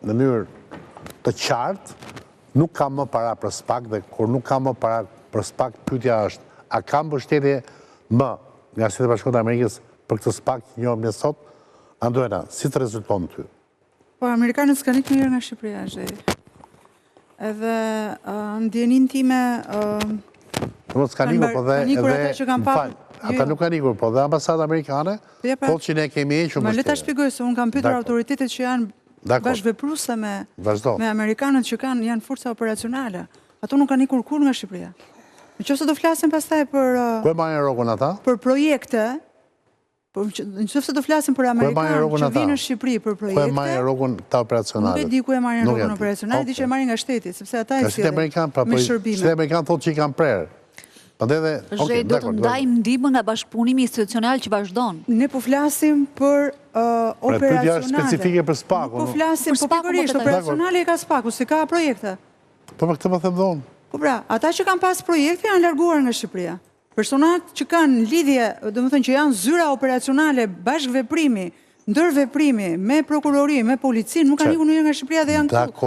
në mënyrë të qartë, nuk ka më para për SPAK dhe kur nuk ka më para për SPAK, pyetja është, a ka mbështetje më nga Shtetet e Bashkuara të Amerikës për këtë SPAK që njohim ne sot? Andojna, si të rezulton ty? Po, Amerikanët s'kan ikë mirë nga Shqipëria, edhe ndjenin time... S'kan ikur, po dhe... Ata nuk kanë ikur, po dhe ambasadat amerikane, po që ne kemi hequr mbështetje. Le ta shpjegoj se unë kam pyetur autoritetet që janë bashkëvepruese me amerikanët që janë forca operacionale. Ato nuk kanë ikur kur nga Shqipëria. Nëse do flasim pastaj për... Ku e marrin rrogun ata? Për projekte, nëse do flasim për amerikanë që vinë në Shqipëri për projekte... Ku e marrin rrogun ta operacionale? Nuk e di ku e marrin rrogun operacionale, di që e marrin nga shteti, sepse ata e sjellin me shërbime. Shteti amerikan thotë që i kanë prerë. Zhe, do të ndajmë ndihmën nga bashkëpunimi institucional që vazhdon. Ne po flasim për operacionale. Pyetja është specifike për SPAK-un. Po flasim, po pikërisht, operacionale e ka SPAK-u, si ka projekte. Po për këtë më them dhonë. Po pra, ata që kanë pas projekte janë larguar nga Shqipëria. Personat që kanë lidhje, domethënë që janë zyra operacionale, bashkëveprimi, ndërveprimi me prokurori, me policin, nuk kanë ikur nga Shqipëria dhe janë këtu.